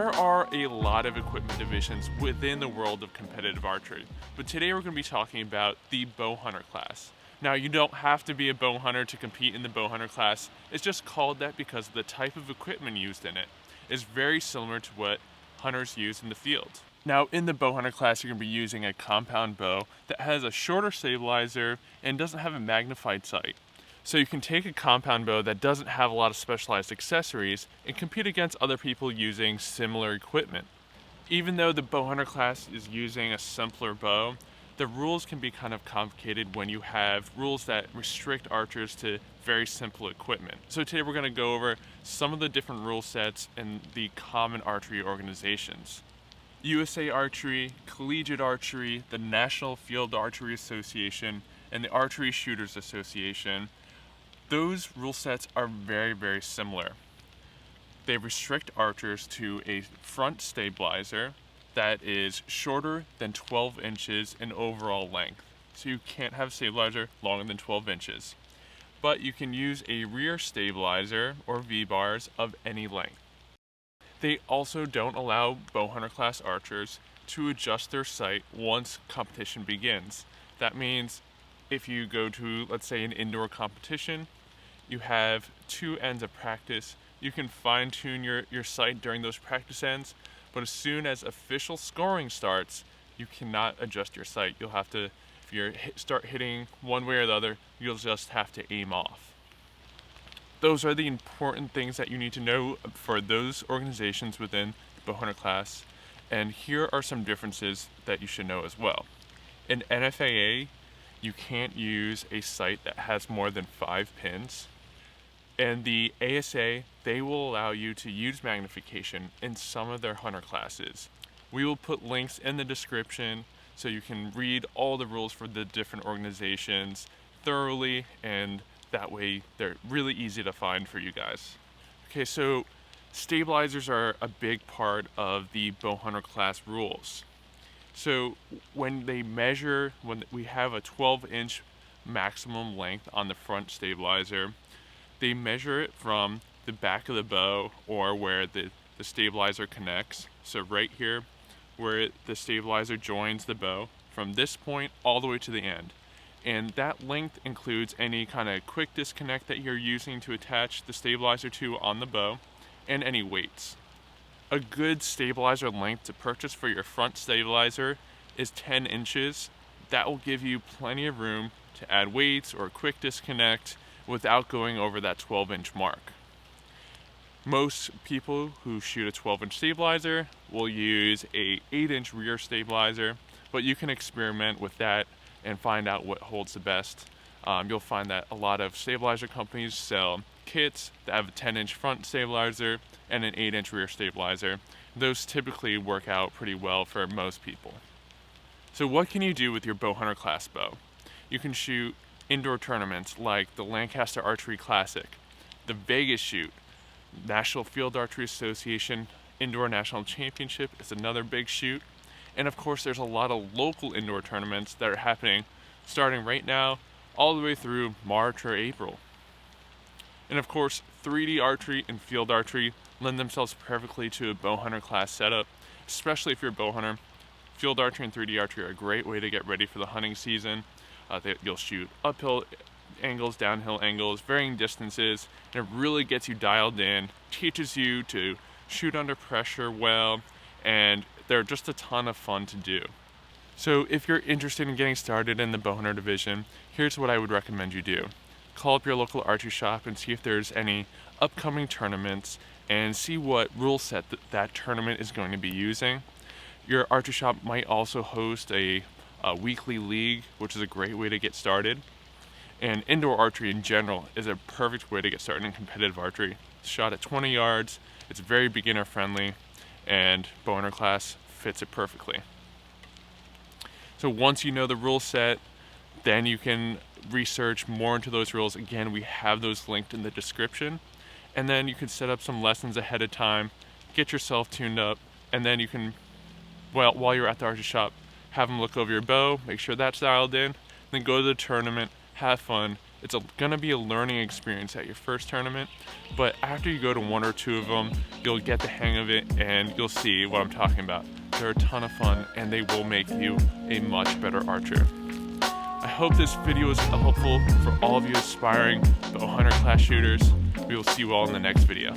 There are a lot of equipment divisions within the world of competitive archery, but today we're going to be talking about the Bowhunter class. Now, you don't have to be a bowhunter to compete in the Bowhunter class. It's just called that because the type of equipment used in it is very similar to what hunters use in the field. Now, in the Bowhunter class, you're going to be using a compound bow that has a shorter stabilizer and doesn't have a magnified sight. So you can take a compound bow that doesn't have a lot of specialized accessories and compete against other people using similar equipment. Even though the Bowhunter class is using a simpler bow, the rules can be kind of complicated when you have rules that restrict archers to very simple equipment. So today we're going to go over some of the different rule sets in the common archery organizations. USA Archery, Collegiate Archery, the National Field Archery Association, and the Archery Shooters Association. Those rule sets are very similar. They restrict archers to a front stabilizer that is shorter than 12 inches in overall length. So you can't have a stabilizer longer than 12 inches. But you can use a rear stabilizer or V-bars of any length. They also don't allow Bowhunter class archers to adjust their sight once competition begins. That means if you go to, let's say, an indoor competition, you have 2 ends of practice. You can fine-tune your sight during those practice ends, but as soon as official scoring starts, you cannot adjust your sight. You'll have to, if you start hitting one way or the other, you'll just have to aim off. Those are the important things that you need to know for those organizations within the Bowhunter class, and here are some differences that you should know as well. In NFAA, you can't use a sight that has more than 5 pins. And the ASA, they will allow you to use magnification in some of their hunter classes. We will put links in the description so you can read all the rules for the different organizations thoroughly, and that way they're really easy to find for you guys. Okay, so stabilizers are a big part of the Bowhunter class rules. So when we have a 12-inch maximum length on the front stabilizer, they measure it from the back of the bow or where the stabilizer connects. So right here, where the stabilizer joins the bow, from this point all the way to the end. And that length includes any kind of quick disconnect that you're using to attach the stabilizer to on the bow, and any weights. A good stabilizer length to purchase for your front stabilizer is 10 inches. That will give you plenty of room to add weights or a quick disconnect without going over that 12-inch mark. Most people who shoot a 12-inch stabilizer will use a 8-inch rear stabilizer, but you can experiment with that and find out what holds the best. You'll find that a lot of stabilizer companies sell kits that have a 10-inch front stabilizer and an 8-inch rear stabilizer. Those typically work out pretty well for most people. So what can you do with your Bowhunter class bow? You can shoot indoor tournaments like the Lancaster Archery Classic, the Vegas Shoot, National Field Archery Association Indoor National Championship is another big shoot. And of course there's a lot of local indoor tournaments that are happening starting right now all the way through March or April. And of course 3D archery and field archery lend themselves perfectly to a Bowhunter class setup, especially if you're a bowhunter. Field archery and 3D archery are a great way to get ready for the hunting season. You'll shoot uphill angles, downhill angles, varying distances, and it really gets you dialed in, teaches you to shoot under pressure well, and they're just a ton of fun to do. So if you're interested in getting started in the Bowhunter division, here's what I would recommend you do. Call up your local archery shop and see if there's any upcoming tournaments and see what rule set that tournament is going to be using. Your archery shop might also host a weekly league, which is a great way to get started. And indoor archery in general is a perfect way to get started in competitive archery. It's shot at 20 yards, it's very beginner friendly, and Bowhunter class fits it perfectly. So once you know the rule set, then you can research more into those rules. Again, we have those linked in the description. And then you can set up some lessons ahead of time, get yourself tuned up, and then you can, while you're at the archery shop, have them look over your bow, make sure that's dialed in, then go to the tournament, have fun. It's gonna be a learning experience at your first tournament, but after you go to 1 or 2 of them, you'll get the hang of it and you'll see what I'm talking about. They're a ton of fun and they will make you a much better archer. I hope this video was helpful for all of you aspiring Bowhunter Class shooters. We will see you all in the next video.